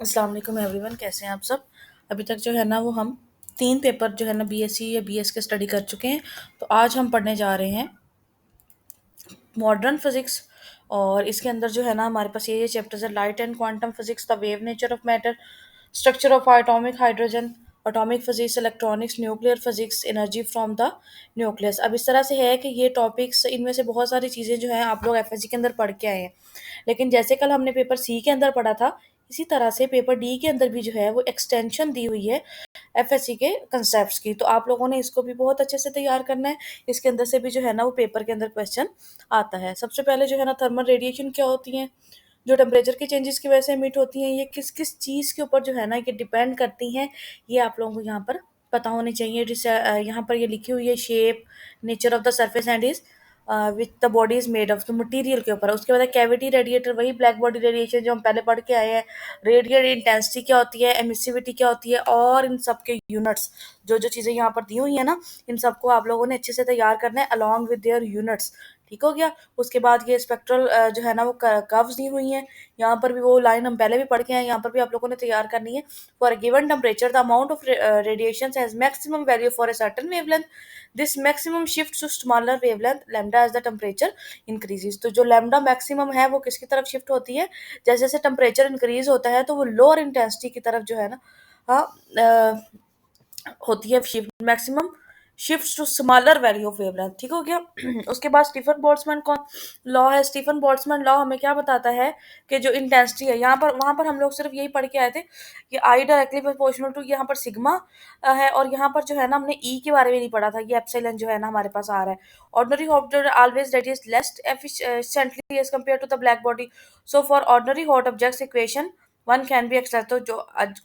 अस्सलाम वालेकुम एवरीवन, कैसे हैं आप सब। अभी तक जो है ना वो हम 3 पेपर जो है ना बीएससी या बीएस के स्टडी कर चुके हैं। तो आज हम पढ़ने जा रहे हैं मॉडर्न फिजिक्स। और इसके अंदर जो है ना हमारे पास ये चैप्टर्स है: light and quantum physics, the wave nature of matter, structure of atomic hydrogen, atomic physics, electronics, nuclear physics, energy from the nucleus. अब इस तरह से है कि ये टॉपिक्स, इनमें से बहुत सारी चीज़ें जो हैं आप लोग एफएससी के अंदर पढ़ के आए हैं। लेकिन जैसे कल हमने पेपर सी के अंदर पढ़ा था, इसी तरह से पेपर डी के अंदर भी जो है वो एक्सटेंशन दी हुई है एफएससी के कंसेप्ट्स की। तो आप लोगों ने इसको भी बहुत अच्छे से तैयार करना है। इसके अंदर से भी जो है ना वो पेपर के अंदर क्वेश्चन आता है। सबसे पहले जो है ना थर्मल रेडिएशन क्या होती है, जो टेम्परेचर के चेंजेस की वजह से एमिट होती हैं, ये किस किस चीज़ के ऊपर जो है ना ये डिपेंड करती हैं, ये आप लोगों को यहाँ पर पता होनी चाहिए। यहाँ पर ये लिखी हुई है shape, nature of the surface and is which the body is made of, तो मटीरियल के ऊपर। उसके बाद कैविटी रेडिएटर, वही ब्लैक बॉडी रेडिएशन जो हम पहले पढ़ के आए हैं। रेडियल इंटेंसिटी क्या होती है, एमिसिविटी क्या होती है, और इन सब के यूनिट्स, जो जो चीज़ें यहाँ पर दी हुई है ना, इन सबको आप लोगों ने अच्छे से तैयार करना है अलॉन्ग विद देयर यूनिट्स। ठीक हो गया। उसके बाद ये स्पेक्ट्रल जो है ना वो कर्व्स दी हुई हैं। यहाँ पर भी वो लाइन हम पहले भी पढ़ के आए हैं, यहाँ पर भी आप लोगों ने तैयार करनी है। For given temperature the amount of radiation has maximum value for a certain wavelength, this maximum shift to smaller wavelength lambda as the temperature increases. तो जो लैम्डा मैक्सिमम है वो किसकी तरफ शिफ्ट होती है, जैसे जैसे टेम्परेचर इंक्रीज होता है तो वो लोअर इंटेंसिटी की तरफ जो है ना, हाँ, होती है shift, maximum shift to smaller value of wavelength. ठीक हो गया। उसके बाद स्टीफन बोल्ट्जमैन कौन लॉ है, स्टीफन बोल्ट्जमैन लॉ हमें क्या बताता है कि जो इंटेंसिटी है, यहाँ पर वहाँ पर हम लोग सिर्फ यही पढ़ के आए थे कि आई डायरेक्टली प्रोपोर्शनल टू, यहाँ पर सिग्मा है, और यहाँ पर जो है ना हमने ई के बारे में नहीं पढ़ा था, ये एप्सिलॉन जो है ना हमारे पास आ रहा है। Ordinary hot always radiates less efficiently as compared to the black body, so for ordinary hot objects equation one can be extract. तो जो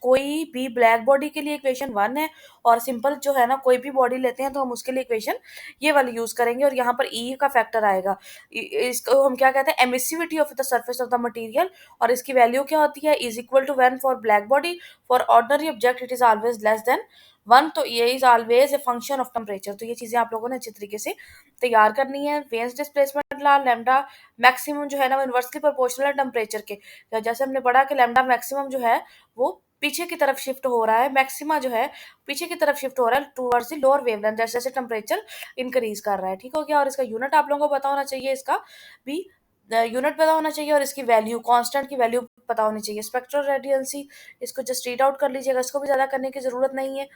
कोई भी ब्लैक बॉडी के लिए इक्वेशन वन है, और सिंपल जो है ना कोई भी बॉडी लेते हैं तो हम उसके लिए इक्वेशन ये वाली यूज करेंगे, और यहाँ पर ई का फैक्टर आएगा। इसको हम क्या कहते हैं, emissivity of the surface of the material, और इसकी वैल्यू क्या होती है, is equal to 1 for black body, for ordinary object it is always less than 1। तो ये is always a function of temperature. तो ये चीजें आप लोगों ने अच्छी तरीके से तैयार करनी है। Veins displacement law, lambda maximum जो है ना वो इन्वर्सली प्रोपोर्शनल है टेम्परेचर के। तो जैसे हमने पढ़ा कि लैम्डा मैक्सिमम जो है वो पीछे की तरफ शिफ्ट हो रहा है, मैक्सिमा जो है पीछे की तरफ शिफ्ट हो रहा है टूवर्ड्स द लोअर वेवलेंथ, जैसे जैसे टेम्परेचर इंक्रीज कर रहा है। ठीक हो गया। और इसका यूनिट आप लोगों को पता होना चाहिए, इसका भी यूनिट पता होना चाहिए, और इसकी वैल्यू, कांस्टेंट की वैल्यू पता होनी चाहिए। स्पेक्ट्रल रेडियंसी, इसको जस्ट रीड आउट कर लीजिएगा, इसको भी ज़्यादा करने की ज़रूरत नहीं है।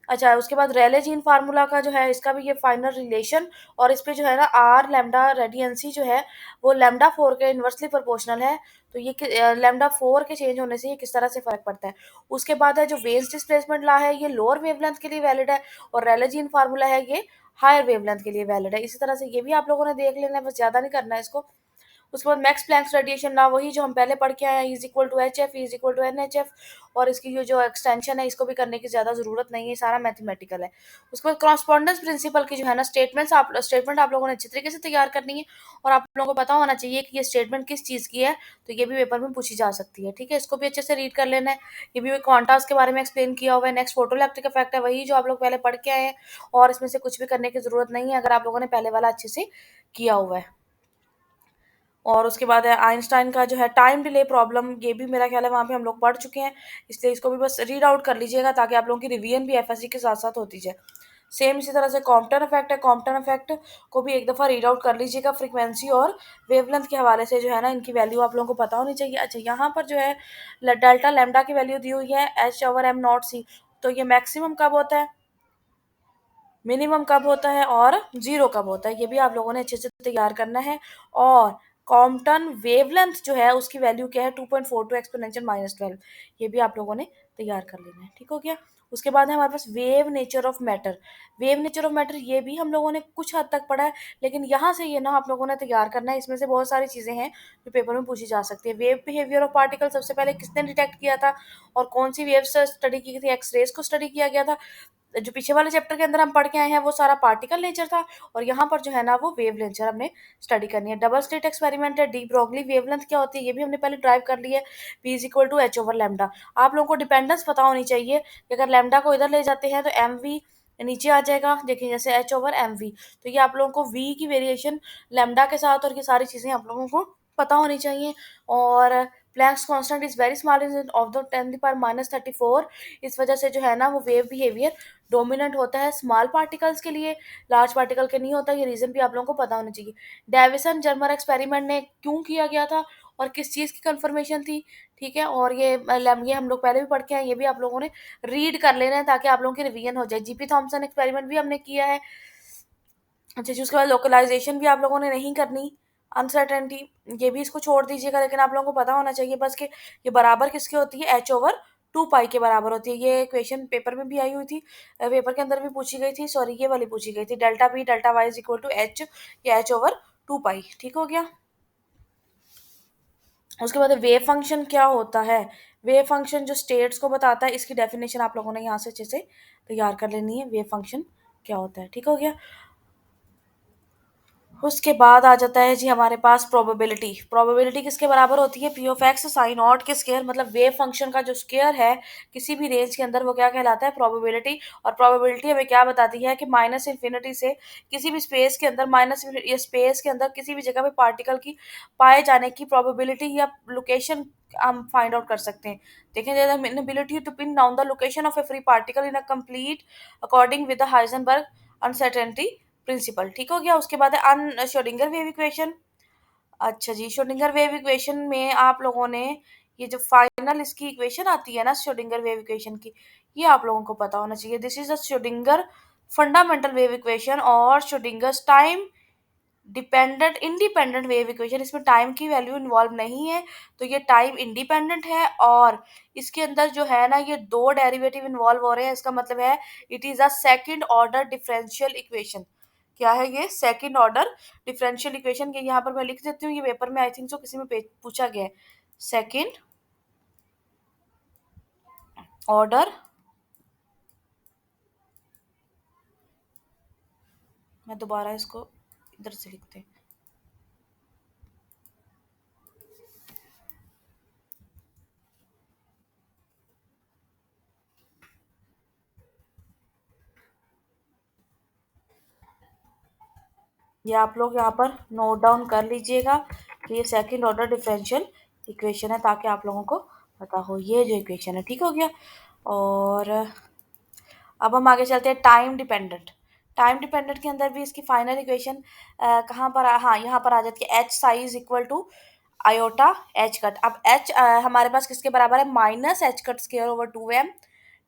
अच्छा, उसके बाद रेले जीन फार्मूला का जो है इसका भी ये फाइनल रिलेशन, और इस पे जो है ना आर लैम्डा रेडियंसी जो है वो लैम्डा 4 के इन्वर्सली प्रोपोर्शनल है। तो ये लैम्डा 4 के चेंज होने से ये किस तरह से फर्क पड़ता है। उसके बाद है जो वेन्स डिस्प्लेसमेंट लॉ है, ये लोअर वेवलेंथ के लिए वैलिड है, और रेले जीन फार्मूला है ये हायर वेवलेंथ के लिए वैलिड है। इसी तरह से ये भी आप लोगों ने देख लेना है, बस ज़्यादा नहीं करना है इसको। उसके बाद मैक्स प्लैंक्स रेडिएशन लॉ, वही जो हम पहले पढ़ के आए हैं, is equal to h f is equal to n h f. और इसकी जो एक्सटेंशन है इसको भी करने की ज़्यादा ज़रूरत नहीं है, सारा मैथमेटिकल है। उसके बाद करस्पॉन्डेंस प्रिंसिपल की जो है ना स्टेटमेंट आप लोगों ने अच्छी तरीके से तैयार करनी है, और आप लोगों को पता होना चाहिए कि ये स्टेटमेंट किस चीज़ की है। तो ये भी पेपर में पूछी जा सकती है। ठीक है, इसको भी अच्छे से रीड कर लेना है। ये भी क्वांटास के बारे में एक्सप्लेन किया हुआ है। नेक्स्ट फोटोइलेक्ट्रिक इफेक्ट है, वही जो आप लोग पहले पढ़ के आए हैं, और इसमें से कुछ भी करने की ज़रूरत नहीं है अगर आप लोगों ने पहले वाला अच्छे से किया हुआ है। और उसके बाद है आइंस्टाइन का जो है टाइम डिले प्रॉब्लम, ये भी मेरा ख्याल है वहाँ पे हम लोग पढ़ चुके हैं, इसलिए इसको भी बस रीड आउट कर लीजिएगा ताकि आप लोगों की रिवीजन भी एफएससी के साथ साथ होती जाए। सेम इसी तरह से कॉम्पटन इफेक्ट है, कॉम्पटन इफेक्ट को भी एक दफ़ा रीड आउट कर लीजिएगा। फ्रीक्वेंसी और वेवलेंथ के हवाले से जो है ना इनकी वैल्यू आप लोगों को पता होनी चाहिए। अच्छा, यहाँ पर जो है डेल्टा लैम्डा की वैल्यू दी हुई है H/m0c। तो ये मैक्सिमम कब होता है, मिनिमम कब होता है, और जीरो कब होता है, ये भी आप लोगों ने अच्छे से तैयार करना है। और कॉम्पटन वेवलेंथ जो है उसकी वैल्यू क्या है, 2.42 एक्सपोनेंशियल -12। ये भी आप लोगों ने तैयार कर लेना है। ठीक हो गया। उसके बाद है हमारे पास wave nature of matter. Wave nature of matter ये भी हम लोगों ने कुछ हद तक पढ़ा है, लेकिन यहाँ से ये ना आप लोगों ने तैयार करना है। इसमें से बहुत सारी चीज़ें हैं जो पेपर में पूछी जा सकती है। वेव बिहेवियर ऑफ पार्टिकल सबसे पहले किसने डिटेक्ट किया था, और कौन सी वेव से स्टडी की थी, एक्सरेज को स्टडी किया गया था। जो पीछे वाले चैप्टर के अंदर हम पढ़ के आए हैं वो सारा पार्टिकल नेचर था, और यहाँ पर जो है ना वो वेव नेचर हमने स्टडी करनी है। डबल स्लिट एक्सपेरिमेंट है, डी ब्रोगली वेवलेंथ क्या होती है ये भी हमने पहले ड्राइव कर ली है, p is equal to h over lambda. आप लोगों को डिपेंडेंस पता होनी चाहिए कि अगर लैम्डा को इधर ले जाते हैं तो एम वी नीचे आ जाएगा, देखिए जैसे एच ओवर एम वी। तो ये आप लोगों को वी की वेरिएशन लैम्डा के साथ, और ये सारी चीज़ें आप लोगों को पता होनी चाहिए। और Planck's constant is very small in of the 10⁻⁻34। इस वजह से जो है ना वो वेव बिहेवियर डोमिनेंट होता है स्मॉल पार्टिकल्स के लिए, लार्ज पार्टिकल के नहीं होता। ये रीजन भी आप लोगों को पता होना चाहिए। डेविसन जर्मर एक्सपेरिमेंट ने क्यों किया गया था और किस चीज़ की कंफर्मेशन थी, ठीक है। और ये हम लोग पहले भी पढ़ के हैं, ये भी आप लोगों ने रीड कर लेना है ताकि आप लोगों की रिवीजन हो जाए। जीपी थॉमसन एक्सपेरिमेंट भी हमने किया है। अच्छा जी, उसके बाद लोकलाइजेशन भी आप लोगों ने नहीं करनी। अनसर्टेनिटी ये भी इसको छोड़ दीजिएगा, लेकिन आप लोगों को पता होना चाहिए बस कि ये बराबर किसके होती है, H/2 पाई के बराबर होती है। ये इक्वेशन पेपर में भी आई हुई थी, पेपर के अंदर भी पूछी गई थी, सॉरी ये वाली पूछी गई थी, delta b delta y is equal to h, या H/2 पाई, ठीक हो गया। उसके बाद वेव फंक्शन क्या होता है। वेव फंक्शन जो स्टेट्स को बताता है, इसकी डेफिनेशन आप लोगों ने यहाँ से अच्छे से तैयार कर लेनी है। वेव फंक्शन क्या होता है, ठीक हो गया। उसके बाद आ जाता है जी हमारे पास प्रोबेबिलिटी। प्रोबेबिलिटी किसके बराबर होती है, p(x) साइन नॉट के स्केयर, मतलब वेव फंक्शन का जो स्केयर है किसी भी रेंज के अंदर, वो क्या कहलाता है, प्रोबेबिलिटी। और प्रोबेबिलिटी हमें क्या बताती है कि माइनस इन्फिनिटी से किसी भी स्पेस के अंदर, माइनस या स्पेस के अंदर किसी भी जगह पे पार्टिकल की पाए जाने की प्रोबेबिलिटी या लोकेशन हम फाइंड आउट कर सकते हैं। देखें, ability to pin down the location of a free particle in a complete according with the Heisenberg uncertainty principle, ठीक हो गया। उसके बाद है अन श्रोडिंगर वेव इक्वेशन। अच्छा जी, श्रोडिंगर वेव इक्वेशन में आप लोगों ने ये जो फाइनल इसकी इक्वेशन आती है ना श्रोडिंगर वेव इक्वेशन की, ये आप लोगों को पता होना चाहिए। This is the Schrodinger fundamental wave equation और Schrodinger time dependent independent wave equation. इसमें टाइम की वैल्यू इन्वॉल्व नहीं है, तो ये टाइम इंडिपेंडेंट है। और इसके अंदर जो है ना ये दो डेरिवेटिव इन्वॉल्व हो रहे हैं, इसका मतलब है it is a second order differential equation. क्या है ये, सेकंड ऑर्डर डिफरेंशियल इक्वेशन। के यहाँ पर मैं लिख देती हूँ, ये पेपर में आई थिंक सो किसी में पूछा गया है। सेकंड ऑर्डर, मैं दोबारा इसको इधर से लिखते हैं। ये आप लोग यहाँ पर नोट डाउन कर लीजिएगा कि ये सेकंड ऑर्डर डिफरेंशियल इक्वेशन है, ताकि आप लोगों को पता हो ये जो इक्वेशन है, ठीक हो गया। और अब हम आगे चलते हैं टाइम डिपेंडेंट। टाइम डिपेंडेंट के अंदर भी इसकी फाइनल इक्वेशन कहाँ पर हाँ यहाँ पर आ जाती है, h psi equal to iota h cut. अब एच हमारे पास किसके बराबर है, minus h cut square over 2m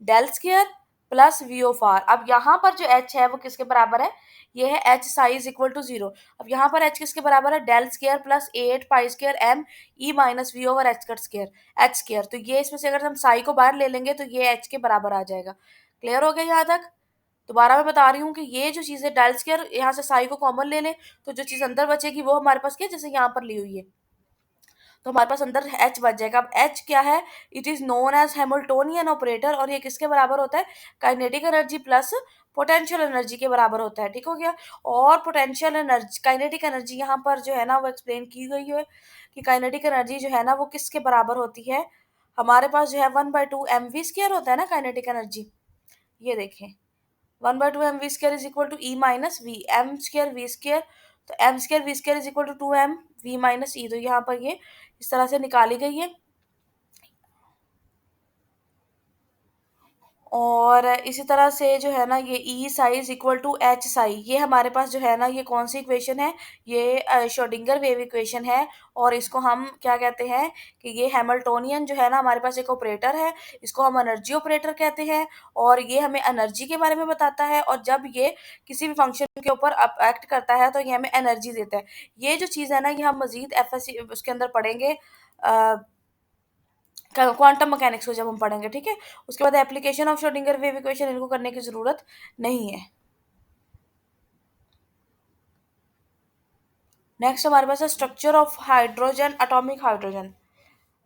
del square plus v of r. अब यहाँ पर जो एच है वो किसके बराबर है, ये है एच साइज इक्वल टू 0। अब यहाँ पर एच किसके बराबर है, del square plus 8 pi square m e minus v over h cut square h square. तो ये इसमें से अगर हम साई को बाहर ले लेंगे तो ये एच के बराबर आ जाएगा। क्लियर हो गया यहाँ तक। दोबारा मैं बता रही हूँ कि ये जो चीज़ है डेल स्केयर, यहाँ से साई को कॉमन ले लें तो जो चीज़ अंदर बचेगी वो हमारे पास क्या है, जैसे यहाँ पर ली हुई है, तो हमारे पास अंदर एच बच जाएगा। अब एच क्या है, it is known as Hamiltonian operator, और ये किसके बराबर होता है, kinetic energy plus potential energy के बराबर होता है, ठीक हो गया। और पोटेंशियल एनर्जी, काइनेटिक एनर्जी यहाँ पर जो है ना वो एक्सप्लेन की गई है कि काइनेटिक एनर्जी जो है ना वो किसके बराबर होती है, हमारे पास जो है 1/2 mv स्क्वायर होता है ना काइनेटिक एनर्जी। ये देखें, 1/2 mv square is equal to E minus V M square V square. तो M square V square is equal to 2m v minus E. तो यहाँ पर ये इस तरह से निकाली गई है। और इसी तरह से जो है ना ये E psi equal to H psi, ये हमारे पास जो है ना ये कौन सी इक्वेशन है, ये श्रोडिंगर वेव इक्वेशन है। और इसको हम क्या कहते हैं कि ये हैमिल्टोनियन जो है ना हमारे पास एक ऑपरेटर है, इसको हम एनर्जी ऑपरेटर कहते हैं। और ये हमें एनर्जी के बारे में बताता है, और जब ये किसी भी फंक्शन के ऊपर एक्ट करता है तो ये हमें एनर्जी देता है। ये जो चीज़ है ना ये हम मजीद एफ उसके अंदर पढ़ेंगे, क्वांटम मैकेनिक्स को जब हम पढ़ेंगे, ठीक है। उसके बाद application of Schrodinger wave equation, इनको करने की जरूरत नहीं है। नेक्स्ट हमारे पास है structure of hydrogen, atomic hydrogen.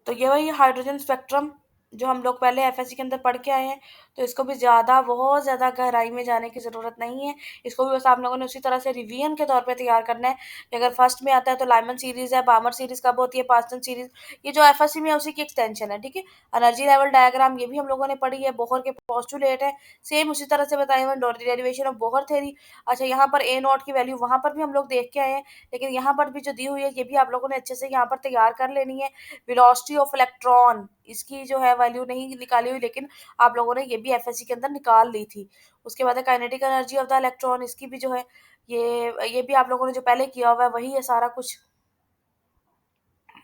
तो ये वही हाइड्रोजन स्पेक्ट्रम जो हम लोग पहले एफएससी के अंदर पढ़ के आए हैं, तो इसको भी ज़्यादा बहुत ज़्यादा गहराई में जाने की ज़रूरत नहीं है। इसको भी बस आप लोगों ने उसी तरह से रिवीजन के तौर पे तैयार करना है कि अगर फर्स्ट में आता है तो लाइमन सीरीज़ है, बामर सीरीज़ कब होती है, पास्टन सीरीज़, ये जो एफएससी में है उसी की एक्सटेंशन है, ठीक है। एनर्जी लेवल डायग्राम ये भी हम लोगों ने पढ़ी है, बोहर के पोस्टुलेट है, सेम उसी तरह से बताए हुए हैं, डेरिवेशन ऑफ बोहर थ्योरी। अच्छा, यहाँ पर ए नॉट की वैल्यू वहाँ पर भी हम लोग देख के आए हैं, लेकिन यहाँ पर भी जो दी हुई है ये भी आप लोगों ने अच्छे से यहाँ पर तैयार कर लेनी है। वेलोसिटी ऑफ इलेक्ट्रॉन, इसकी जो है वैल्यू नहीं निकाली हुई, लेकिन आप लोगों ने ये भी एफएससी के अंदर निकाल ली थी। उसके बाद है kinetic energy of the electron, इसकी भी जो है ये भी आप लोगों ने जो पहले किया हुआ है वही है सारा कुछ।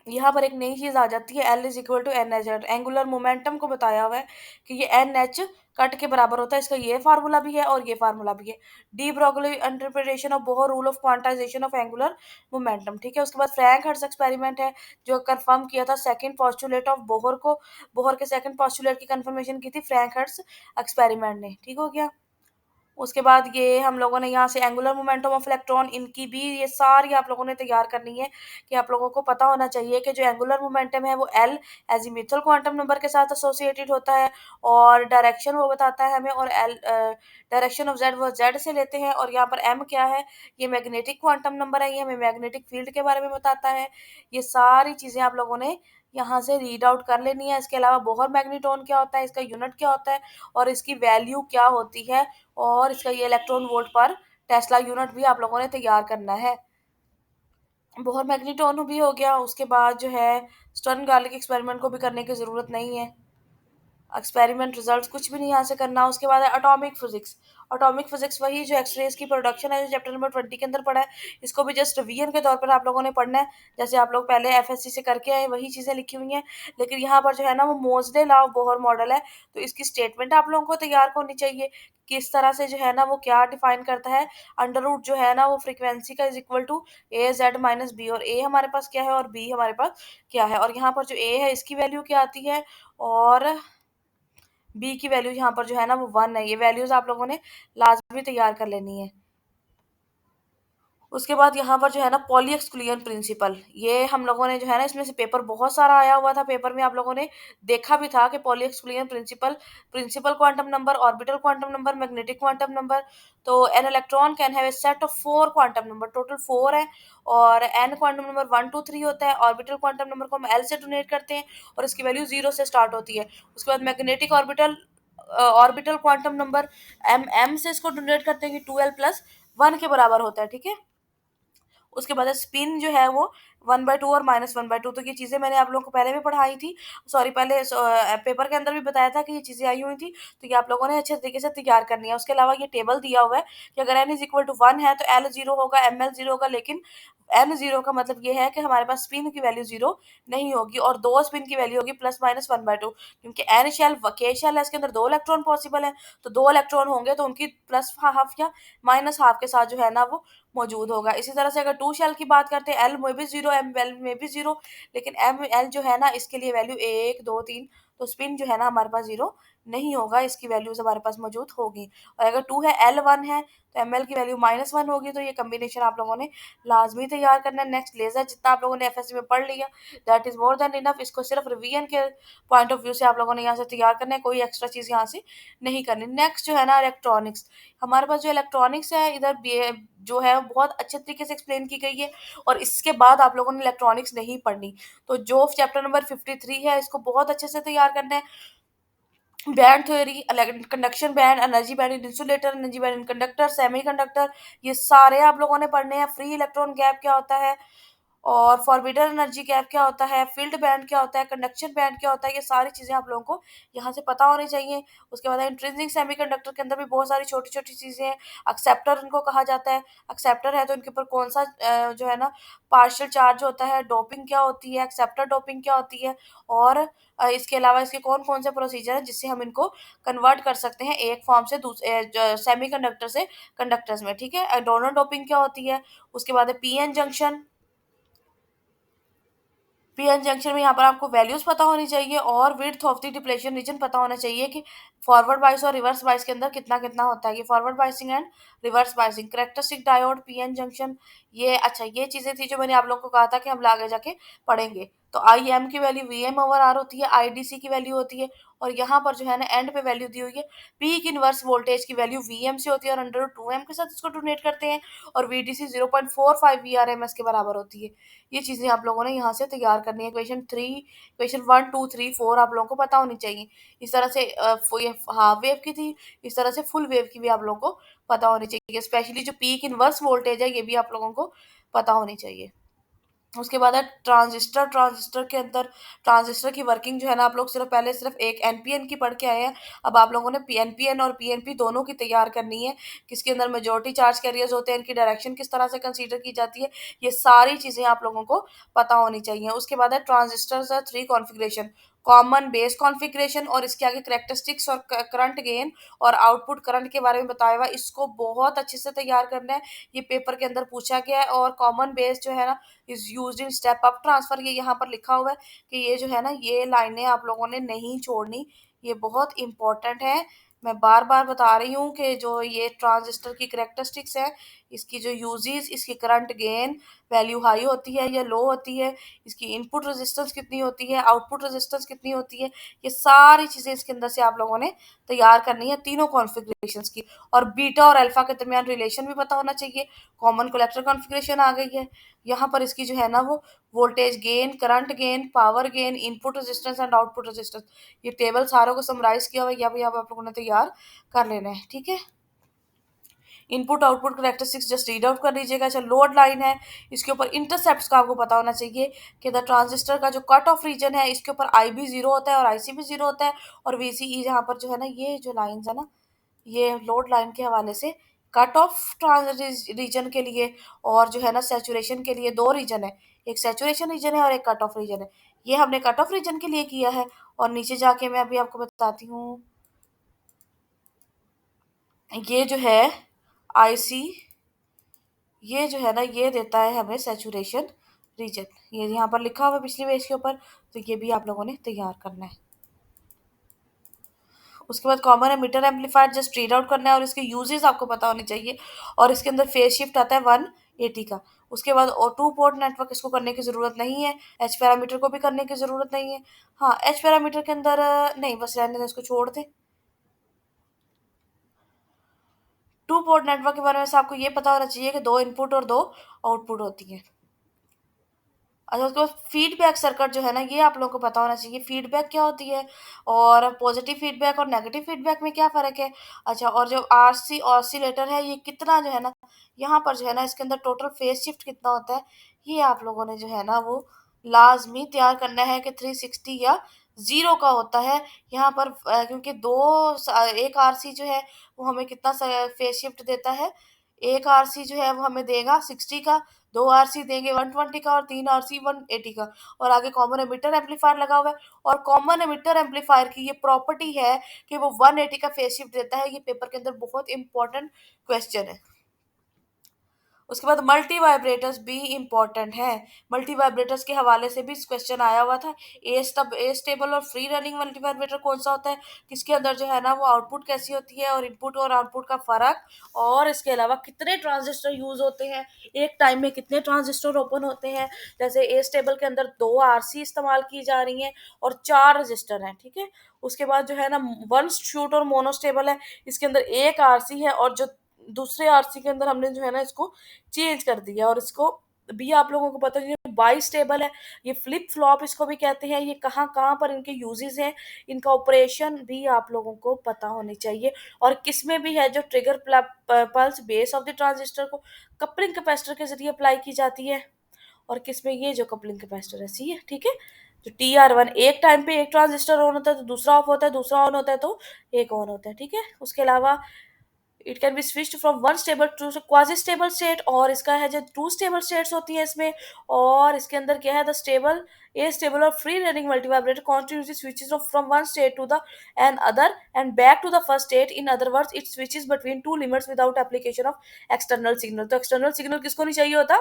यहाँ पर एक नई चीज आ जाती है, l is equal to n h, angular momentum को बताया हुआ है कि ये एन एच कट के बराबर होता है। इसका ये फार्मूला भी है और ये फार्मूला भी है। De Broglie interpretation of Bohr rule of quantization of angular momentum, ठीक है। उसके बाद फ्रैंक हर्ट्ज एक्सपेरिमेंट है जो कंफर्म किया था सेकंड पोस्टुलेट ऑफ बोहर को, बोहर के सेकंड पोस्टुलेट की कंफर्मेशन की थी फ्रैंक हर्ट्ज एक्सपेरिमेंट ने, ठीक हो गया। उसके बाद ये हम लोगों ने यहाँ से एंगुलर मोमेंटम ऑफ इलेक्ट्रॉन, इनकी भी ये सारी आप लोगों ने तैयार करनी है कि आप लोगों को पता होना चाहिए कि जो एंगुलर मोमेंटम है वो एल एजीमुथल क्वांटम नंबर के साथ एसोसिएटेड होता है, और डायरेक्शन वो बताता है हमें, और एल डायरेक्शन ऑफ जेड वो जेड से लेते हैं, और यहाँ पर एम क्या है, ये मैग्नेटिक क्वांटम नंबर है, ये हमें मैग्नेटिक फील्ड के बारे में बताता है। ये सारी चीज़ें आप लोगों ने यहाँ से रीड आउट कर लेनी है। इसके अलावा बोहर मैग्नेट्रॉन क्या होता है, इसका यूनिट क्या होता है, और इसकी वैल्यू क्या होती है, और इसका ये इलेक्ट्रॉन वोल्ट पर टेस्ला यूनिट भी आप लोगों ने तैयार करना है। बोहर मैग्नेट्रॉन भी हो गया। उसके बाद जो है स्टर्न गार्लिक एक्सपेरिमेंट को भी करने की ज़रूरत नहीं है, एक्सपेरिमेंट रिजल्ट्स कुछ भी नहीं यहाँ से करना। उसके बाद है एटॉमिक फिजिक्स। एटॉमिक फिजिक्स वही जो एक्सरेज की प्रोडक्शन है जो चैप्टर नंबर 20 के अंदर पढ़ा है, इसको भी जस्ट रिवीजन के तौर पर आप लोगों ने पढ़ना है। जैसे आप लोग पहले एफएससी से करके आए वही चीज़ें लिखी हुई हैं, लेकिन यहाँ पर जो है ना वो मोजले लॉ ऑफ बोहर मॉडल है, तो इसकी स्टेटमेंट आप लोगों को तैयार होनी चाहिए। किस तरह से जो है ना वो क्या डिफाइन करता है, अंडर रूट जो है ना वो फ्रीक्वेंसी का is equal to a z minus b, और ए हमारे पास क्या है और बी हमारे पास क्या है, और यहाँ पर जो ए है इसकी वैल्यू क्या आती है, और बी की वैल्यू यहाँ पर जो है ना वो 1 है। ये वैल्यूज आप लोगों ने लाजमी तैयार कर लेनी है। उसके बाद यहाँ पर जो है ना पॉली एक्सक्लूजन प्रिंसिपल, ये हम लोगों ने जो है ना इसमें से पेपर बहुत सारा आया हुआ था, पेपर में आप लोगों ने देखा भी था कि Pauli exclusion principle, principle quantum number, orbital quantum number, magnetic quantum number. तो an electron can have a set of 4 quantum number, total 4 है, और एन क्वांटम नंबर 1 2 3 होता है। ऑर्बिटल क्वांटम नंबर को हम एल से डोनेट करते हैं और इसकी वैल्यू 0 से स्टार्ट होती है। उसके बाद magnetic orbital, orbital quantum number m m से इसको डोनेट करते हैं कि 2l+1 के बराबर होता है, ठीक है। उसके बाद स्पिन जो है वो 1/2 और -1/2, तो ये चीज़ें मैंने आप लोगों को पहले भी पढ़ाई थी, सॉरी पहले पेपर के अंदर भी बताया था कि ये चीज़ें आई हुई थी, तो ये आप लोगों ने अच्छे तरीके से तैयार करनी है। उसके अलावा ये टेबल दिया हुआ है कि अगर n इज इक्वल टू 1 है तो l 0 होगा, एम एल 0 होगा, लेकिन n 0 का मतलब ये है कि हमारे पास स्पिन की वैल्यू 0 नहीं होगी, और 2 स्पिन की वैल्यू होगी +-1/2, क्योंकि n शेल के शेल है, इसके अंदर 2 इलेक्ट्रॉन पॉसिबल है, तो 2 इलेक्ट्रॉन होंगे तो उनकी प्लस हाफ या माइनस हाफ के साथ जो है ना वो मौजूद होगा। इसी तरह से अगर 2 शेल की बात करते हैं, एल में भी 0, एम एल में भी 0, लेकिन एम एल जो है ना इसके लिए वैल्यू 1 2 3, तो स्पिन जो है ना हमारे पास 0 नहीं होगा, इसकी वैल्यूज हमारे पास मौजूद होगी। और अगर 2 है, एल 1 है, तो एम एल की वैल्यू -1 होगी, तो ये कम्बिनेशन आप लोगों ने लाजमी तैयार करना है। नेक्स्ट लेजर, जितना आप लोगों ने एफएससी में पढ़ लिया that is more than enough, इसको सिर्फ रिवीजन के पॉइंट ऑफ व्यू से आप लोगों ने यहाँ से तैयार करना है, कोई एक्स्ट्रा चीज़ यहाँ से नहीं करनी। नेक्स्ट जो है ना इलेक्ट्रॉनिक्स, हमारे पास जो इलेक्ट्रॉनिक्स है इधर जो है बहुत अच्छे तरीके से एक्सप्लेन की गई है, और इसके बाद आप लोगों ने इलेक्ट्रॉनिक्स नहीं पढ़नी। तो जो चैप्टर नंबर 53 है इसको बहुत अच्छे से तैयार करना है। Band theory, conduction band, energy band in insulator, energy band in conductor, semiconductor, ये सारे आप लोगों ने पढ़ने हैं। फ्री इलेक्ट्रॉन गैप क्या होता है, और फॉरबिडन एनर्जी गैप क्या होता है, फील्ड बैंड क्या होता है, कंडक्शन बैंड क्या होता है, ये सारी चीज़ें आप लोगों को यहाँ से पता होनी चाहिए। उसके बाद इंट्रिंसिक सेमीकंडक्टर के अंदर भी बहुत सारी छोटी-छोटी चीज़ें हैं। एक्सेप्टर इनको कहा जाता है। एक्सेप्टर है तो इनके ऊपर कौन-सा जो है ना पार्शियल चार्ज होता है, डोपिंग क्या होती है, एक्सेप्टर डोपिंग क्या होती है, और इसके अलावा इसके कौन-कौन से प्रोसीजर हैं जिससे हम इनको कन्वर्ट कर सकते हैं एक फॉर्म से सेमीकंडक्टर से कंडक्टर्स में, ठीक है। डोनर डोपिंग क्या होती है। उसके बाद है पीएन जंक्शन। पीएन जंक्शन में यहाँ पर आपको वैल्यूज पता होनी चाहिए, और width of the depletion region पता होना चाहिए कि फॉरवर्ड बाइस और रिवर्स बाइस के अंदर कितना कितना होता है। ये forward biasing and reverse biasing, characteristic diode, PN junction, ये अच्छा ये चीजें थी जो मैंने आप लोगों को कहा था कि हम आगे जाके पढ़ेंगे। तो आई एम की value V M over R होती है, आई डी सी की वैल्यू होती है, और यहाँ पर जो है ना एंड पे वैल्यू दी हुई है, पीक इनवर्स वोल्टेज की वैल्यू वी एम से होती है और अंडर 2m के साथ इसको डोनेट करते हैं, और V D C 0.45 V R M S के बराबर होती है। ये चीज़ें आप लोगों ने यहाँ से तैयार करनी है। क्वेश्चन 1 2 3 4 आप लोगों को पता होनी चाहिए। इस तरह से ये हाफ वेव की थी, इस तरह से फुल वेव की भी आप लोगों को पता होनी चाहिए। स्पेशली जो पीक इनवर्स वोल्टेज है ये भी आप लोगों को पता होनी चाहिए। उसके बाद है ट्रांजिस्टर। ट्रांजिस्टर के अंदर ट्रांजिस्टर की वर्किंग जो है ना, आप लोग सिर्फ एक एनपीएन की पढ़ के आए हैं। अब आप लोगों ने पीएनपीएन और पीएनपी दोनों की तैयार करनी है। किसके अंदर मेजॉरिटी चार्ज कैरियर्स होते हैं, इनकी डायरेक्शन किस तरह से कंसीडर की जाती है, ये सारी चीज़ें आप लोगों को पता होनी चाहिए। उसके बाद है transistor 3 configuration, common base configuration, और इसके आगे करैक्टरिस्टिक्स और करंट गेन और आउटपुट करंट के बारे में बताया हुआ है। इसको बहुत अच्छे से तैयार करना है, ये पेपर के अंदर पूछा गया है। और कॉमन बेस जो है ना is used in step up transfer, ये यहाँ पर लिखा हुआ है कि ये जो है ना ये लाइनें आप लोगों ने नहीं छोड़नी, ये बहुत इंपॉर्टेंट है। मैं बार बार बता रही हूँ कि जो ये ट्रांजिस्टर की करेक्टरिस्टिक्स है, इसकी जो यूजेस, इसकी करंट गेन वैल्यू हाई होती है या लो होती है, इसकी इनपुट रेजिस्टेंस कितनी होती है, आउटपुट रेजिस्टेंस कितनी होती है, ये सारी चीज़ें इसके अंदर से आप लोगों ने तैयार करनी है तीनों कॉन्फ़िगरेशंस की। और बीटा और अल्फा के दरमियान रिलेशन भी पता होना चाहिए। कॉमन कलेक्टर कॉन्फ़िगरेशन आ गई है, यहाँ पर इसकी जो है ना वो voltage gain, current gain, power gain, input resistance and output resistance, ये टेबल सारों को समराइज किया हुआ है, या भी आप लोगों ने तैयार कर लेना है। ठीक है, input output characteristics just read out कर लीजिएगा। अच्छा, लोड लाइन है, इसके ऊपर इंटरसेप्ट्स का आपको पता होना चाहिए कि द ट्रांजिस्टर का जो कट ऑफ रीजन है इसके ऊपर आई भी जीरो होता है और आई सी भी जीरो होता है, और वी सी ई जहाँ पर जो है ना ये जो लाइन्स है ना, ये लोड लाइन के हवाले से कट ऑफ रीजन के लिए और जो है ना सैचुरेशन के लिए दो रीजन है, एक सैचुरेशन रीजन है और एक कट ऑफ रीजन है। ये हमने कट ऑफ रीजन के लिए किया है। और नीचे जाके मैं अभी आपको बताती हूँ, ये जो है आईसी, ये जो है ना ये देता है हमें सैचुरेशन रीजन, ये यहाँ पर लिखा हुआ है पिछली पेज के ऊपर, तो ये भी आप लोगों ने तैयार करना है। उसके बाद common emitter amplifier just read out करना है और इसके यूजेस आपको पता होने चाहिए। और इसके अंदर फेज शिफ्ट आता है 180 का। उसके बाद और 2 पोर्ट नेटवर्क, इसको करने की ज़रूरत नहीं है। एच पैरामीटर को भी करने की ज़रूरत नहीं है। हाँ, एच पैरामीटर के अंदर नहीं, बस रहने दें, इसको छोड़ दें। 2 पोर्ट नेटवर्क के बारे में से आपको ये पता होना चाहिए कि 2 इनपुट और 2 आउटपुट होती हैं। अच्छा, उसके बाद फीडबैक सर्किट जो है ना ये आप लोगों को पता होना चाहिए, फीडबैक क्या होती है और पॉजिटिव फीडबैक और नेगेटिव फीडबैक में क्या फ़र्क है। अच्छा, और जो आरसी ऑसिलेटर है ये कितना जो है ना, यहाँ पर जो है ना इसके अंदर टोटल फेज शिफ्ट कितना होता है, ये आप लोगों ने जो है ना वो लाजमी तैयार करना है कि 360 या 0 का होता है। यहाँ पर क्योंकि एक आरसी जो है वो हमें कितना फेज शिफ्ट देता है, एक आरसी जो है वो हमें देगा 60 का, 2 आरसी देंगे 120 का, और 3 आरसी 180 का। और आगे कॉमन एमिटर एम्पलीफायर लगा हुआ है, और कॉमन एमिटर एम्पलीफायर की ये प्रॉपर्टी है कि वो 180 का फेज शिफ्ट देता है। ये पेपर के अंदर बहुत इंपॉर्टेंट क्वेश्चन है। उसके बाद मल्टी वाइब्रेटर्स भी इंपॉर्टेंट है। मल्टी वाइब्रेटर्स के हवाले से भी क्वेश्चन आया हुआ था। ए स्टेबल और फ्री रनिंग मल्टी वाइब्रेटर कौन सा होता है, किसके अंदर जो है ना वो आउटपुट कैसी होती है, और इनपुट और आउटपुट का फर्क, और इसके अलावा कितने ट्रांजिस्टर यूज होते हैं, एक टाइम में कितने ट्रांजिस्टर ओपन होते हैं। जैसे ए स्टेबल के अंदर 2 आरसी इस्तेमाल की जा रही हैं और 4 रजिस्टर हैं। ठीक है, उसके बाद जो है ना वन शूट और मोनोस्टेबल है, इसके अंदर एक आरसी है और जो दूसरे आरसी के अंदर हमने जो है ना इसको चेंज कर दिया। और इसको भी आप लोगों को पता है, बाई स्टेबल है, ये फ्लिप फ्लॉप इसको भी कहते हैं। ये कहाँ कहाँ पर इनके यूजेस हैं, इनका ऑपरेशन भी आप लोगों को पता होनी चाहिए। और किसमें भी है जो trigger pulse base of the transistor को कपलिंग कैपेसिटर के जरिए अप्लाई की जाती है, और किसमें ये जो कपलिंग कैपेसिटर है, सी है। ठीक है, जो TR1 एक टाइम पे एक ट्रांजिस्टर ऑन होता है तो दूसरा ऑफ होता है, दूसरा ऑन होता है तो एक ऑन होता है। ठीक है, उसके अलावा it can be switched from one stable to quasi stable state, और इसका है जो 2 स्टेबल स्टेट्स होती है इसमें। और इसके अंदर क्या है, द स्टेबल ए स्टेबल और free running multivibrator continuously switches from one state to the and other and back to the first state. In other words, it switches between two limits without application of external signal. तो external signal किसको नहीं चाहिए होता,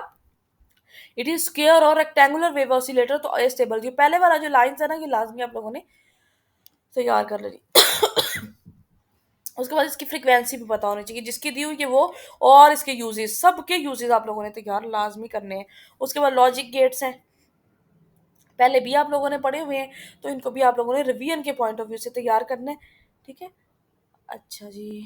it is square और rectangular wave oscillator, तो ए stable. ये पहले वाला जो लाइंस है ना ये लाजमी आप लोगों ने तैयार कर लेनी। उसके बाद इसकी फ्रीक्वेंसी भी पता होनी चाहिए जिसकी दी हुई है वो, और इसके यूजेस, सबके यूजेस आप लोगों ने तैयार लाजमी करने हैं। उसके बाद लॉजिक गेट्स हैं, पहले भी आप लोगों ने पढ़े हुए हैं, तो इनको भी आप लोगों ने रिवीजन के पॉइंट ऑफ व्यू से तैयार करना है। ठीक है। अच्छा जी,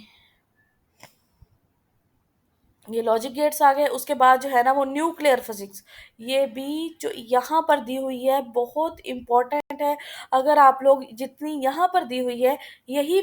ये लॉजिक गेट्स आ गए। उसके बाद जो है ना वो न्यूक्लियर फिजिक्स, ये भी जो यहाँ पर दी हुई है बहुत इंपॉर्टेंट है। अगर आप लोग जितनी यहाँ पर दी हुई है यही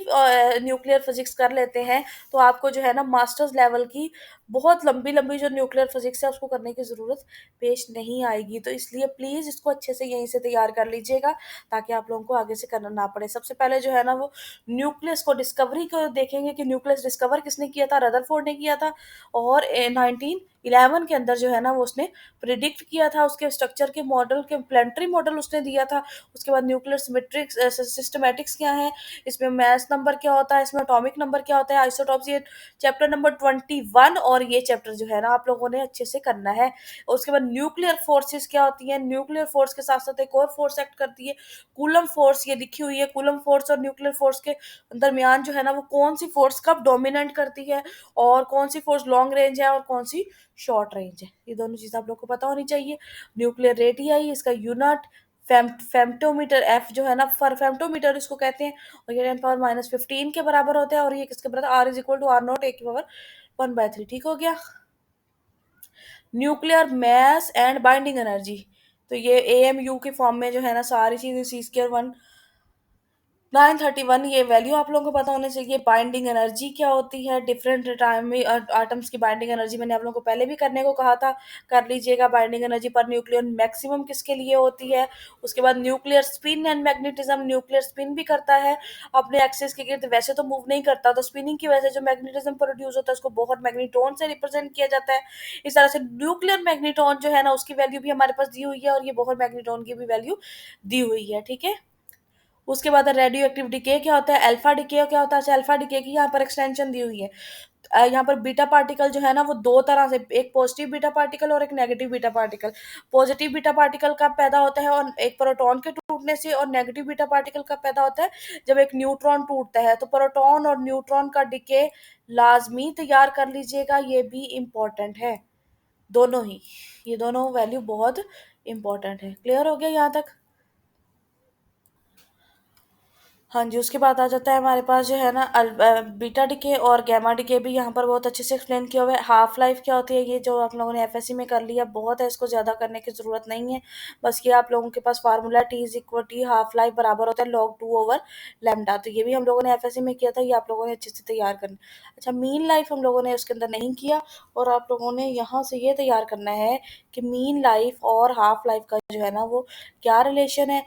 न्यूक्लियर फिजिक्स कर लेते हैं, तो आपको जो है ना मास्टर्स लेवल की बहुत लंबी लंबी जो न्यूक्लियर फिजिक्स है उसको करने की ज़रूरत पेश नहीं आएगी। तो इसलिए प्लीज़ इसको अच्छे से यहीं से तैयार कर लीजिएगा, ताकि आप लोगों को आगे से करना ना पड़े। सबसे पहले जो है ना वो न्यूक्लियस को डिस्कवरी को देखेंगे कि न्यूक्लियस डिस्कवर किसने किया था, रदरफोर्ड ने किया था। और 1911 के अंदर जो है ना वो उसने प्रिडिक्ट किया था, उसके स्ट्रक्चर के मॉडल के प्लानिटरी मॉडल उसने दिया था। उसके बाद न्यूक्लियर सिमेट्रिक्स सिस्टमैटिक्स क्या है, इसमें मैस नंबर क्या होता है, इसमें एटॉमिक नंबर क्या होता है, आइसोटॉप्स, ये चैप्टर नंबर 21 और ये चैप्टर जो है ना आप लोगों ने अच्छे से करना है। और उसके बाद न्यूक्लियर फोर्सेस क्या होती है, न्यूक्लियर फोर्स के साथ साथ एक और फोर्स एक्ट करती है, कूलम फोर्स, ये लिखी हुई है। कूलम फोर्स और न्यूक्लियर फोर्स के दरमियान जो है ना वो कौन सी फोर्स कब डोमिनेट करती है, और कौन सी फोर्स लॉन्ग रेंज है और कौन सी शॉर्ट रेंज है, ये दोनों चीज़ आप लोग को पता होनी चाहिए। न्यूक्लियर रेडियाई, इसका यूनिट फेम्टोमीटर, एफ जो है ना फर फेम्टोमीटर इसको कहते हैं। और ये 10 पावर -15 के बराबर होता है, और ये किसके बराबर, R is equal to R not A की पावर 1/3। ठीक हो गया। Nuclear mass and binding energy, तो ये AMU के फॉर्म में जो है ना सारी चीजें C²1 931, ये वैल्यू आप लोगों को पता होने चाहिए। बाइंडिंग एनर्जी क्या होती है, डिफरेंट टाइम में आटम्स की बाइंडिंग एनर्जी मैंने आप लोगों को पहले भी करने को कहा था, कर लीजिएगा। बाइंडिंग एनर्जी पर न्यूक्लियर मैक्सिमम किसके लिए होती है। उसके बाद nuclear spin and magnetism, nuclear spin भी करता है अपने एक्सिस के गिर्द, वैसे तो मूव नहीं करता, तो स्पिनिंग की वजह से जो मैग्नेटिज्म प्रोड्यूस होता है उसको बहुत मैग्नीटोन से रिप्रेजेंट किया जाता है। इस तरह से न्यूक्लियर मैग्नीटोन जो है ना उसकी वैल्यू भी हमारे पास दी हुई है, और ये बहुत मैग्नीटोन की भी वैल्यू दी हुई है। ठीक है। उसके बाद रेडियो एक्टिव डिके क्या होता है, अल्फा डिके क्या होता है। अच्छा, अल्फा डिके की यहाँ पर एक्सटेंशन दी हुई है। यहाँ पर बीटा पार्टिकल जो है ना वो दो तरह से, एक पॉजिटिव बीटा पार्टिकल और एक negative beta particle. Positive beta particle कब पैदा होता है, और एक प्रोटॉन के टूटने से, और नेगेटिव बीटा पार्टिकल कब पैदा होता है, जब एक न्यूट्रॉन टूटता है। तो प्रोटॉन और न्यूट्रॉन का डिके लाजमी तैयार कर लीजिएगा, ये भी इम्पोर्टेंट है दोनों ही, ये दोनों वैल्यू बहुत इंपॉर्टेंट है। क्लियर हो गया यहाँ तक। हाँ जी, उसके बाद आ जाता है हमारे पास जो है ना बीटा डिके और गैमा डिके भी यहाँ पर बहुत अच्छे से एक्सप्लेन किया हुआ है। हाफ लाइफ क्या होती है, ये जो आप लोगों ने FSC में कर लिया बहुत है, इसको ज़्यादा करने की ज़रूरत नहीं है। बस ये आप लोगों के पास फार्मूला T = हाफ लाइफ बराबर होता है log 2/λ। तो ये भी हम लोगों ने FSC में किया था, ये आप लोगों ने अच्छे से तैयार करना। अच्छा, मीन लाइफ हम लोगों ने उसके अंदर नहीं किया, और आप लोगों ने यहाँ से ये तैयार करना है कि मीन लाइफ और हाफ लाइफ का जो है ना वो क्या रिलेशन है।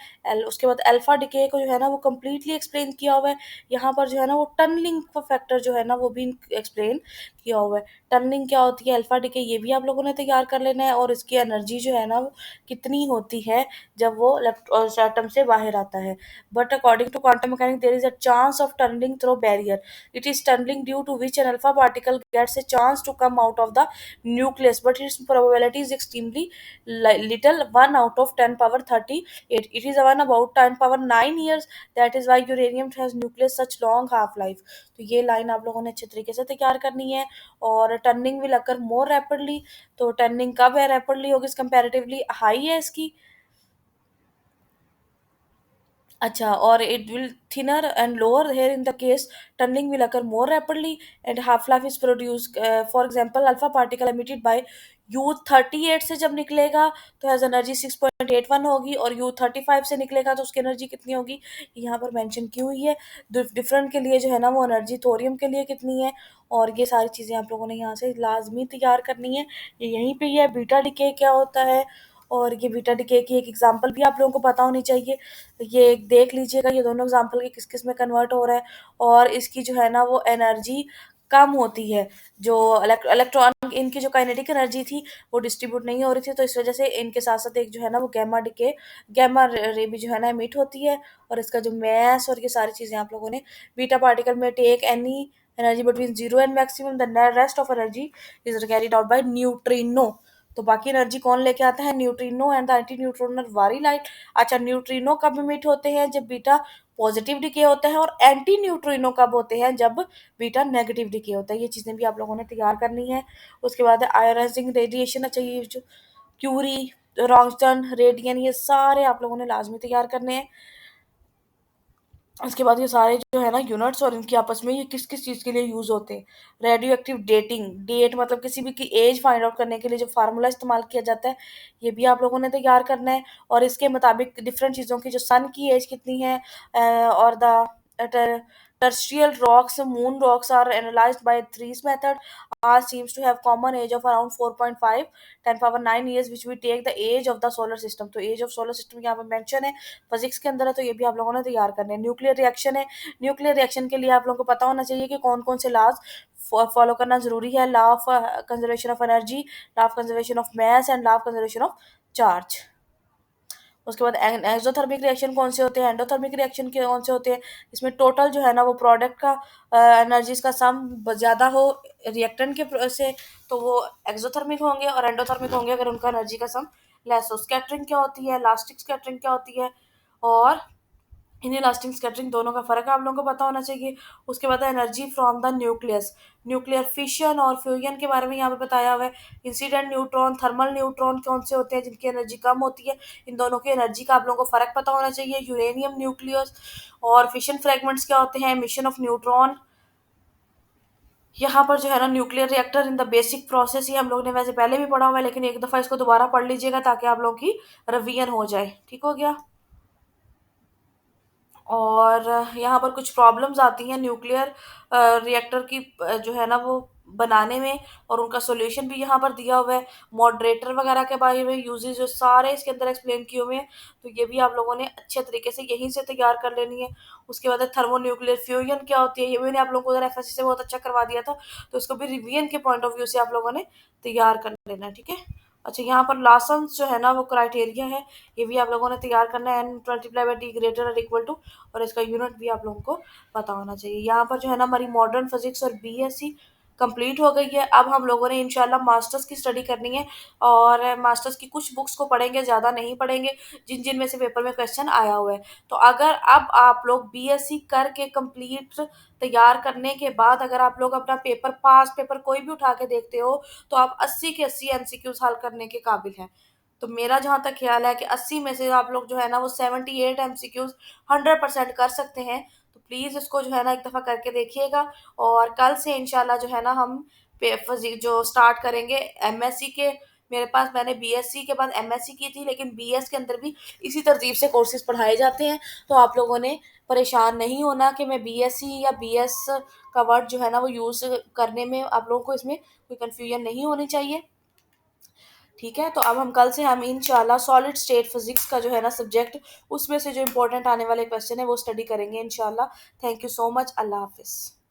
उसके बाद अल्फा डिके को जो है ना वो कम्प्लीटली एक्सप्लेन किया हुआ है। यहाँ पर जो है ना वो टनलिंग फैक्टर जो है ना वो भी एक्सप्लेन किया हुआ है। टनलिंग क्या होती है, अल्फा डिके, ये भी आप लोगों ने तैयार कर लेना है। और इसकी एनर्जी जो है ना वो कितनी होती है जब वो एटम से बाहर आता है। But according to quantum mechanics there is a chance of tunnelling through barrier, it is tunnelling due to which an alpha particle gets a chance to come out of the nucleus, but its probability is extremely little, 1 out of 10 power 38. It is one about 10 power 9 years. That is why uranium has nucleus such long half life. तो ये line आप लोगों ने अच्छे तरीके से तैयार करनी है। और turning will occur more rapidly, तो टर्निंग कब है, रैपिडली होगी, कंपैरेटिवली हाई है इसकी। अच्छा, और it will thinner and lower here in the case tunnelling will occur more rapidly and half life is produce. For example alpha particle emitted by U38 से जब निकलेगा तो हैज एनर्जी 6.81 होगी, और U35 से निकलेगा तो उसकी एनर्जी कितनी होगी, यहाँ पर मेंशन की हुई है। डिफरेंट के लिए जो है ना वो एनर्जी थोरियम के लिए कितनी है, और ये सारी चीज़ें आप लोगों ने यहाँ से लाजमी तैयार करनी है। ये यहीं पे ही है, बीटा डिके क्या होता है, और ये बीटा डिके की एक एग्जांपल भी आप लोगों को पता होनी चाहिए। ये एक देख लीजिएगा, ये दोनों एग्जांपल के किस किस में कन्वर्ट हो रहा है, और इसकी जो है ना वो एनर्जी कम होती है। जो इलेक्ट्रॉन, इनकी जो काइनेटिक एनर्जी थी वो डिस्ट्रीब्यूट नहीं हो रही थी, तो इस वजह से इनके साथ साथ एक जो है ना वो गैमा रे भी जो है ना एमिट होती है। और इसका जो मैस और ये सारी चीज़ें आप लोगों ने, बीटा पार्टिकल में take any energy between zero and maximum, the rest of energy is carried out by neutrino. तो बाकी एनर्जी कौन लेके आता है, neutrino and the anti neutronal very light. अच्छा, न्यूट्रिनो कब इमिट होते हैं, जब बीटा पॉजिटिव डिके होता है, और एंटी न्यूट्रिनो कब होते हैं, जब बीटा नेगेटिव डिके होता है। ये चीज़ें भी आप लोगों ने तैयार करनी है। उसके बाद आयोनाइजिंग रेडिएशन, अच्छा ये जो क्यूरी रॉन्गस्टन, रेडियन, ये सारे आप लोगों ने लाजमी तैयार करने हैं। उसके बाद ये सारे जो है ना यूनिट्स और इनकी आपस में ये किस किस चीज़ के लिए यूज़ होते हैं। रेडियो एक्टिव डेटिंग, डेट मतलब किसी भी की एज फाइंड आउट करने के लिए जो फार्मूला इस्तेमाल किया जाता है, ये भी आप लोगों ने तैयार करना है। और इसके मुताबिक डिफरेंट चीज़ों की जो सन की एज कितनी है, और the terrestrial rocks, moon rocks are analyzed by Threes method. Earth seems to have common age of around 4.5 10 power 9 years, which we take the age of the solar system. तो age of solar system यहाँ पे mention है, physics के अंदर है, तो ये भी आप लोगों ने तैयार करने हैं। न्यूक्लियर रिएक्शन है, न्यूक्लियर रिएक्शन के लिए आप लोगों को पता होना चाहिए कि कौन कौन से लॉज फॉलो करना जरूरी है। Law of conservation of energy, law of conservation of mass and law of conservation of charge. उसके बाद एक्सोथर्मिक रिएक्शन कौन से होते हैं, एंडोथर्मिक रिएक्शन के कौन से होते हैं, इसमें टोटल जो है ना वो प्रोडक्ट का एनर्जीज का सम ज़्यादा हो रिएक्टेंट के से, तो वो एक्सोथर्मिक होंगे, और एंडोथर्मिक होंगे अगर उनका एनर्जी का सम लेस हो। स्कैटरिंग क्या होती है, इलास्टिक स्कैटरिंग क्या होती है, और इनइलास्टिक स्कैटरिंग, दोनों का फ़र्क आप लोगों को पता होना चाहिए। उसके बाद energy from the nucleus, nuclear fission और फ्यूजन के बारे में यहाँ पे बताया हुआ है। इंसिडेंट न्यूट्रॉन, थर्मल न्यूट्रॉन कौन से होते हैं जिनकी एनर्जी कम होती है, इन दोनों की एनर्जी का आप लोगों को फ़र्क पता होना चाहिए। यूरेनियम न्यूक्लियस और फिशन फ्रेगमेंट्स क्या होते हैं, एमिशन ऑफ न्यूट्रॉन। यहाँ पर जो है ना nuclear reactor in the basic process, ये हम लोग ने वैसे पहले भी पढ़ा हुआ है, लेकिन एक दफ़ा इसको दोबारा पढ़ लीजिएगा ताकि आप लोगों की रिवीजन हो जाए। ठीक हो गया। और यहाँ पर कुछ प्रॉब्लम्स आती हैं न्यूक्लियर रिएक्टर की, जो है ना वो बनाने में, और उनका सॉल्यूशन भी यहाँ पर दिया हुआ है। मॉडरेटर वगैरह के बारे में यूजेस जो सारे इसके अंदर एक्सप्लेन किए हुए हैं, तो ये भी आप लोगों ने अच्छे तरीके से यहीं से तैयार कर लेनी है। उसके बाद थर्मोन्यूक्लियर फ्यूजन क्या होती है, ये मैंने आप लोगों को उधर एफएससी से बहुत अच्छा करवा दिया था, तो इसको भी रिवीजन के पॉइंट ऑफ व्यू से आप लोगों ने तैयार कर लेना है। ठीक है। अच्छा, यहाँ पर लासन्स जो है ना वो क्राइटेरिया है, ये भी आप लोगों ने तैयार करना है। N multiply by T greater और इक्वल टू, और इसका यूनिट भी आप लोगों को पता होना चाहिए। यहाँ पर जो है ना हमारी मॉडर्न फिजिक्स और बीएससी कंप्लीट हो गई है। अब हम लोगों ने इंशाल्लाह मास्टर्स की स्टडी करनी है, और मास्टर्स की कुछ बुक्स को पढ़ेंगे, ज़्यादा नहीं पढ़ेंगे, जिन जिन में से पेपर में क्वेश्चन आया हुआ है। तो अगर अब आप लोग बीएससी करके कंप्लीट तैयार करने के बाद अगर आप लोग अपना पेपर पास पेपर कोई भी उठा के देखते हो, तो आप 80 के 80 एमसीक्यूज हल करने के काबिल हैं। तो मेरा जहाँ तक ख्याल है कि 80 में से आप लोग जो है ना वो 78 एमसीक्यूज 100% कर सकते हैं। तो प्लीज़ इसको जो है ना एक दफ़ा करके देखिएगा, और कल से इंशाल्लाह जो है ना हम फिजिक्स जो स्टार्ट करेंगे एमएससी के। मेरे पास मैंने बीएससी के बाद एमएससी की थी, लेकिन बीएस के अंदर भी इसी तरतीब से कोर्सेज पढ़ाए जाते हैं। तो आप लोगों ने परेशान नहीं होना कि मैं बीएससी या बीएस का वर्ड जो है ना वो यूज़ करने में आप लोगों को इसमें कोई कन्फ्यूजन नहीं होनी चाहिए। ठीक है। तो अब हम इंशाल्लाह सॉलिड स्टेट फिजिक्स का जो है ना सब्जेक्ट, उसमें से जो इंपॉर्टेंट आने वाले क्वेश्चन है वो स्टडी करेंगे इंशाल्लाह। Thank you so much. अल्लाह हाफिज़।